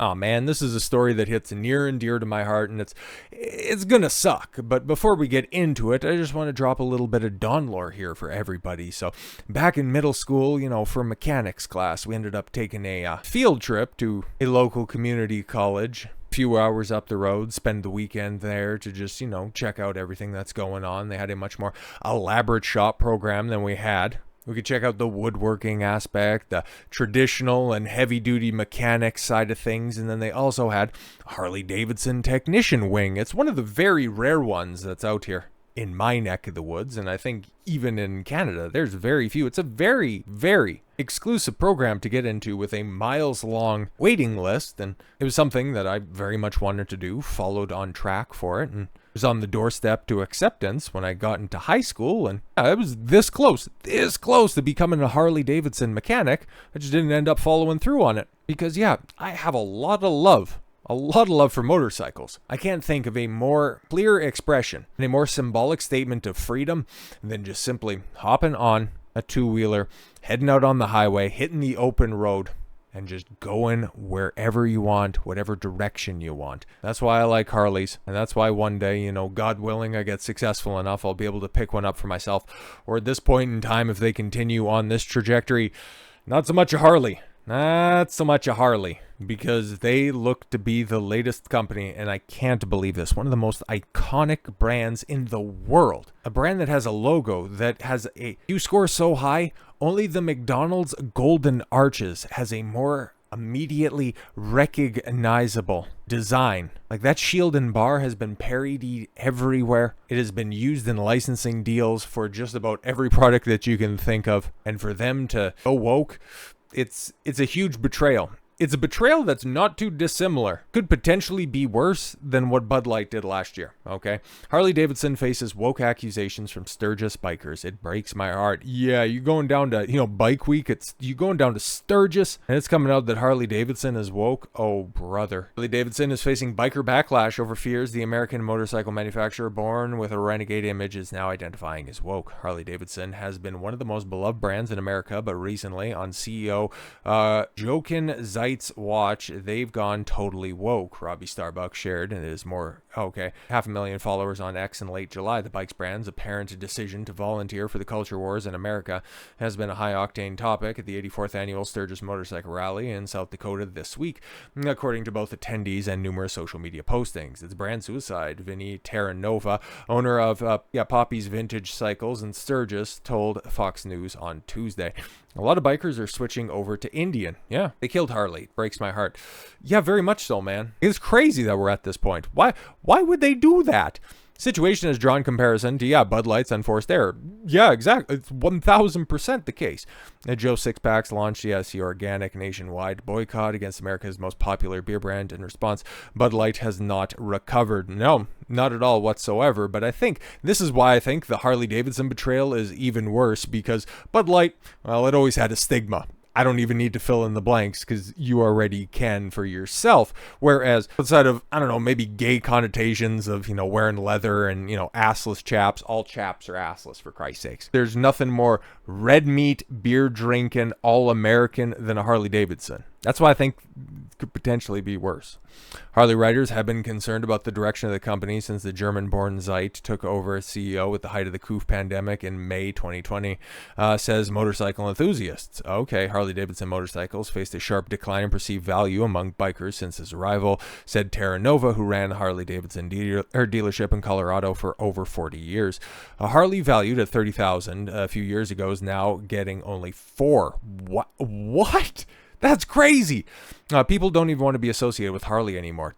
Oh man, this is a story that hits near and dear to my heart, and it's gonna suck. But before we get into it, I just want to drop a little bit of Dawn lore here for everybody. So back in middle school, for mechanics class, we ended up taking a field trip to a local community college. Few hours up the road, spend the weekend there to just, check out everything that's going on. They had a much more elaborate shop program than we had. We could check out the woodworking aspect, the traditional and heavy-duty mechanics side of things, and then they also had Harley-Davidson technician wing. It's one of the very rare ones that's out here in my neck of the woods, and I think even in Canada, there's very few. It's a very, very exclusive program to get into with a miles-long waiting list, and it was something that I very much wanted to do, followed on track for it, and was on the doorstep to acceptance when I got into high school, and I was this close to becoming a Harley-Davidson mechanic. I just didn't end up following through on it because, I have a lot of love for motorcycles. I can't think of a more clear expression and a more symbolic statement of freedom than just simply hopping on a two-wheeler, heading out on the highway, hitting the open road, and just going wherever you want, whatever direction you want. That's why I like Harleys, and that's why one day, God willing, I get successful enough, I'll be able to pick one up for myself. Or at this point in time, if they continue on this trajectory, not so much a Harley, because they look to be the latest company, and I can't believe this. One of the most iconic brands in the world. A brand that has a logo that has you score so high, only the McDonald's Golden Arches has a more immediately recognizable design. Like that shield and bar has been parodied everywhere. It has been used in licensing deals for just about every product that you can think of. And for them to go woke, it's a huge betrayal. It's a betrayal that's not too dissimilar. Could potentially be worse than what Bud Light did last year, okay? Harley-Davidson faces woke accusations from Sturgis bikers. It breaks my heart. Yeah, you going down to, Bike Week, you going down to Sturgis, and it's coming out that Harley-Davidson is woke? Oh, brother. Harley-Davidson is facing biker backlash over fears the American motorcycle manufacturer born with a renegade image is now identifying as woke. Harley-Davidson has been one of the most beloved brands in America, but recently on CEO Jochen Zeitz watch, they've gone totally woke. Robbie Starbuck shared, and it is more, 500,000 followers on X in late July. The bike's brand's apparent decision to volunteer for the culture wars in America has been a high-octane topic at the 84th annual Sturgis Motorcycle Rally in South Dakota this week, according to both attendees and numerous social media postings. It's brand suicide. Vinny Terranova, owner of Poppy's Vintage Cycles in Sturgis, told Fox News on Tuesday. A lot of bikers are switching over to Indian. Yeah, they killed Harley. Breaks my heart. Yeah, very much so, man. It's crazy that we're at this point. Why would they do that? Situation has drawn comparison to, Bud Light's Unforced Error. Yeah, exactly. It's 1,000% the case. Joe Sixpacks launched the organic nationwide boycott against America's most popular beer brand. In response, Bud Light has not recovered. No, not at all whatsoever. But I think this is why I think the Harley-Davidson betrayal is even worse, because Bud Light, well, it always had a stigma. I don't even need to fill in the blanks because you already can for yourself. Whereas outside of, maybe gay connotations of, wearing leather and, assless chaps, all chaps are assless for Christ's sakes. There's nothing more red meat, beer drinking, all American than a Harley Davidson. That's why I think it could potentially be worse. Harley riders have been concerned about the direction of the company since the German-born Zeit took over as CEO at the height of the COOF pandemic in May 2020, says motorcycle enthusiasts. Okay, Harley-Davidson motorcycles faced a sharp decline in perceived value among bikers since his arrival, said Terranova, who ran the Harley-Davidson dealership in Colorado for over 40 years. A Harley valued at $30,000 a few years ago is now getting only $4,000. What? That's crazy. People don't even want to be associated with Harley anymore.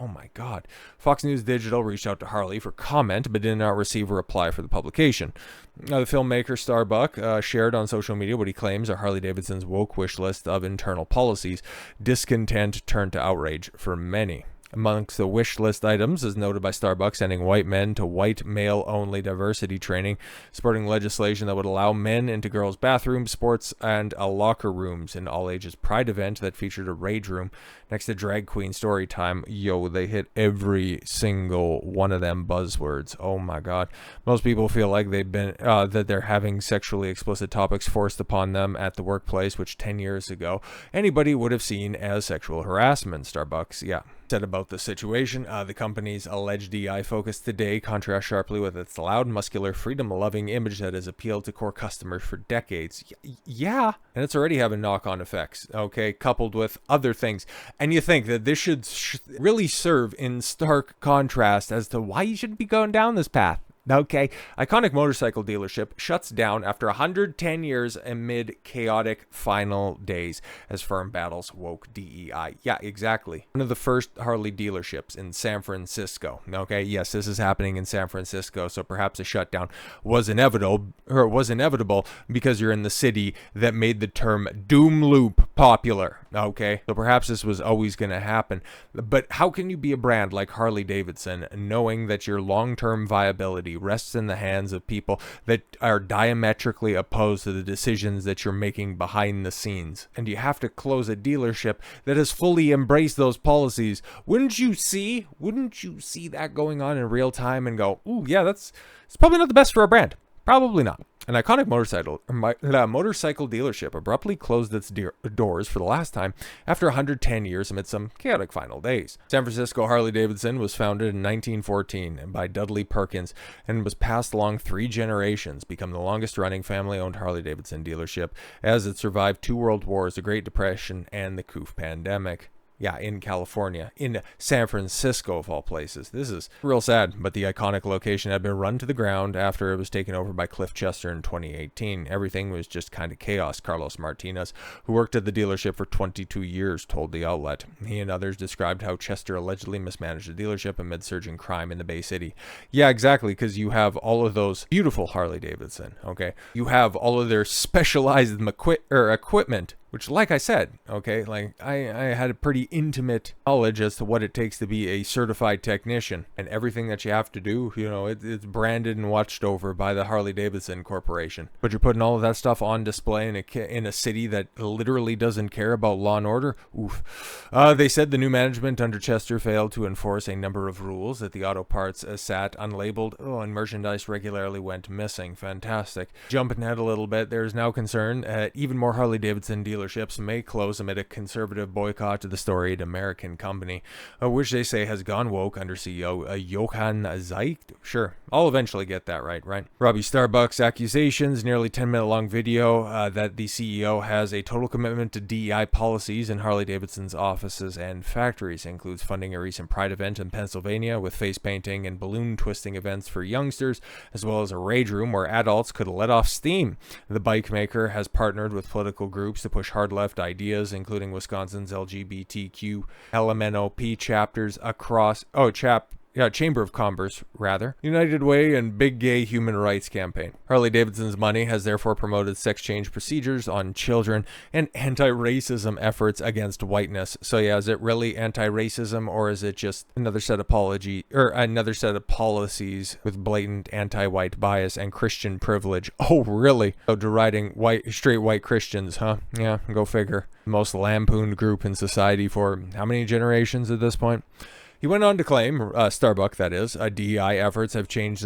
Oh my God. Fox News Digital reached out to Harley for comment, but did not receive a reply for the publication. The filmmaker Starbuck shared on social media what he claims are Harley-Davidson's woke wish list of internal policies. Discontent turned to outrage for many. Amongst the wish list items, as noted by Starbucks, sending white men to white male-only diversity training, supporting legislation that would allow men into girls' bathrooms, sports, and locker rooms, an all-ages pride event that featured a rage room next to drag queen story time, yo, they hit every single one of them buzzwords. Oh my god. Most people feel like they've been that they're having sexually explicit topics forced upon them at the workplace, which 10 years ago anybody would have seen as sexual harassment. Starbucks, yeah, said about the situation. The company's alleged DEI focus today contrasts sharply with its loud, muscular, freedom-loving image that has appealed to core customers for decades. Yeah, and it's already having knock-on effects, okay, coupled with other things. And you think that this should really serve in stark contrast as to why you shouldn't be going down this path. Okay, iconic motorcycle dealership shuts down after 110 years amid chaotic final days as firm battles woke DEI. Yeah, exactly. One of the first Harley dealerships in San Francisco. Okay, yes, this is happening in San Francisco, so perhaps a shutdown was inevitable because you're in the city that made the term doom loop popular. Okay, so perhaps this was always going to happen. But how can you be a brand like Harley Davidson knowing that your long-term viability rests in the hands of people that are diametrically opposed to the decisions that you're making behind the scenes? And you have to close a dealership that has fully embraced those policies. Wouldn't you see that going on in real time and go, ooh, yeah, it's probably not the best for a brand. Probably not. An iconic motorcycle dealership abruptly closed its doors for the last time after 110 years amid some chaotic final days. San Francisco Harley-Davidson was founded in 1914 by Dudley Perkins and was passed along 3 generations, become the longest-running family-owned Harley-Davidson dealership as it survived 2 world wars, the Great Depression, and the COVID pandemic. Yeah, in California, in San Francisco of all places. This is real sad, but the iconic location had been run to the ground after it was taken over by Cliff Chester in 2018. Everything was just kind of chaos. Carlos Martinez, who worked at the dealership for 22 years, told the outlet. He and others described how Chester allegedly mismanaged the dealership amid surging crime in the Bay City. Yeah, exactly, because you have all of those beautiful Harley Davidson, okay? You have all of their specialized equipment, which, like I said, okay, like I had a pretty intimate knowledge as to what it takes to be a certified technician, and everything that you have to do, you know, it's branded and watched over by the Harley Davidson Corporation. But you're putting all of that stuff on display in a city that literally doesn't care about law and order. Oof. They said the new management under Chester failed to enforce a number of rules, that the auto parts sat unlabeled, and merchandise regularly went missing. Fantastic. Jumping ahead a little bit, there's now concern even more Harley Davidson dealerships may close amid a conservative boycott to the storied American company, which they say has gone woke under CEO Johann Zeit. Sure, I'll eventually get that right? Robbie Starbucks accusations, nearly 10-minute long video that the CEO has a total commitment to DEI policies in Harley Davidson's offices and factories. Includes funding a recent Pride event in Pennsylvania with face painting and balloon twisting events for youngsters, as well as a rage room where adults could let off steam. The bike maker has partnered with political groups to push hard left ideas, including Wisconsin's LGBTQ LMNOP chapters across Chamber of Commerce, United Way, and Big Gay Human Rights Campaign. Harley-Davidson's money has therefore promoted sex change procedures on children and anti-racism efforts against whiteness. So yeah, is it really anti-racism, or is it just another set of policies with blatant anti-white bias and Christian privilege? Oh, really? So deriding straight white Christians, huh? Yeah, go figure. The most lampooned group in society for how many generations at this point? He went on to claim, Starbuck that is, DEI efforts have changed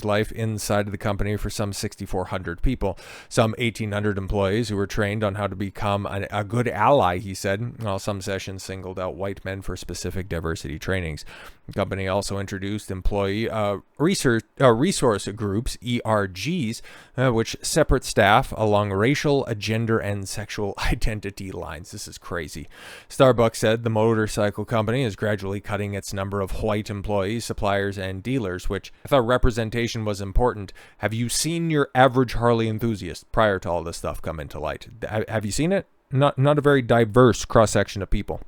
life inside of the company for some 6,400 people, some 1,800 employees who were trained on how to become a good ally, he said, while some sessions singled out white men for specific diversity trainings. The company also introduced employee resource groups, ERGs, which separate staff along racial, gender, and sexual identity lines. This is crazy. Starbucks said the motorcycle company is gradually cutting its number of white employees, suppliers, and dealers, which I thought representation was important. Have you seen your average Harley enthusiast prior to all this stuff come into light? Have you seen it? Not a very diverse cross-section of people.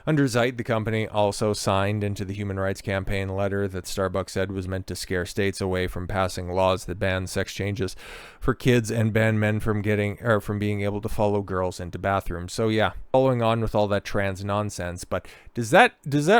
Under Zeit, the company also signed into the Human Rights Campaign letter that Starbucks said was meant to scare states away from passing laws that ban sex changes for kids and ban men from being able to follow girls into bathrooms. So yeah, following on with all that trans nonsense, but does that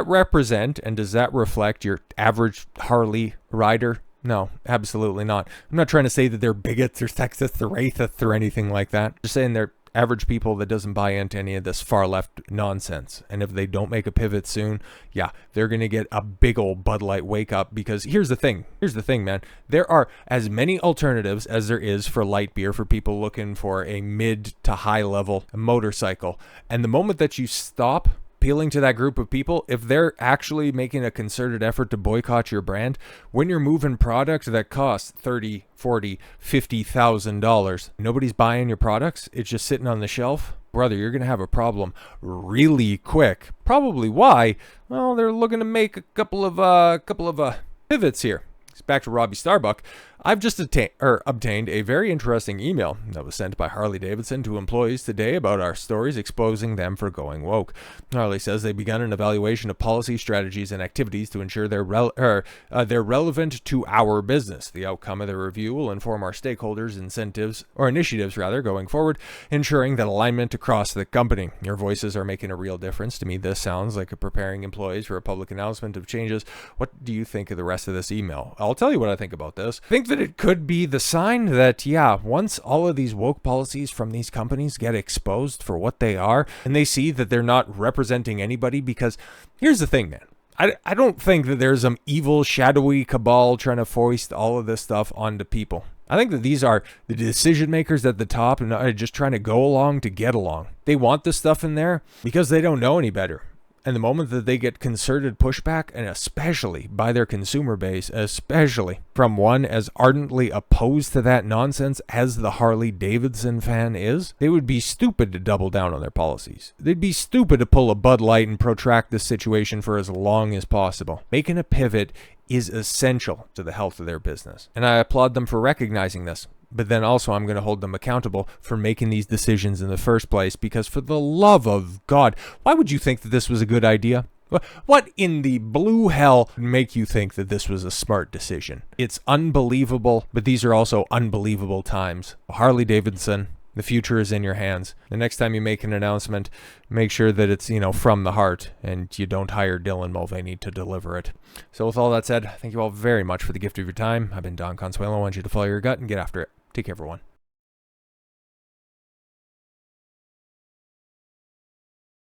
represent and does that reflect your average Harley rider? No, absolutely not. I'm not trying to say that they're bigots or sexists or racists or anything like that. I'm just saying they're average people that doesn't buy into any of this far left nonsense. And if they don't make a pivot soon, yeah, they're going to get a big old Bud Light wake up. Because here's the thing, man. There are as many alternatives as there is for light beer for people looking for a mid to high level motorcycle. And the moment that you stop appealing to that group of people, if they're actually making a concerted effort to boycott your brand, when you're moving product that costs $30, $40, $50,000, nobody's buying your products, it's just sitting on the shelf, brother, you're going to have a problem really quick. Probably why? Well, they're looking to make a couple of pivots here. Back to Robbie Starbuck. I've just obtained a very interesting email that was sent by Harley Davidson to employees today about our stories exposing them for going woke. Harley says they've begun an evaluation of policy, strategies, and activities to ensure they're relevant to our business. The outcome of the review will inform our stakeholders' initiatives going forward, ensuring that alignment across the company. Your voices are making a real difference. To me, this sounds like preparing employees for a public announcement of changes. What do you think of the rest of this email? I'll tell you what I think about this. I think that it could be the sign that, yeah, once all of these woke policies from these companies get exposed for what they are, and they see that they're not representing anybody, because here's the thing, man. I don't think that there's some evil, shadowy cabal trying to foist all of this stuff onto people. I think that these are the decision makers at the top and are just trying to go along to get along. They want this stuff in there because they don't know any better. And the moment that they get concerted pushback, and especially by their consumer base, especially from one as ardently opposed to that nonsense as the Harley Davidson fan is, they would be stupid to double down on their policies. They'd be stupid to pull a Bud Light and protract this situation for as long as possible. Making a pivot is essential to the health of their business. And I applaud them for recognizing this. But then also I'm going to hold them accountable for making these decisions in the first place, because for the love of God, why would you think that this was a good idea? What in the blue hell would make you think that this was a smart decision? It's unbelievable, but these are also unbelievable times. Harley Davidson, the future is in your hands. The next time you make an announcement, make sure that it's, from the heart, and you don't hire Dylan Mulvaney to deliver it. So with all that said, thank you all very much for the gift of your time. I've been Don Consuelo. I want you to follow your gut and get after it. Take care, everyone.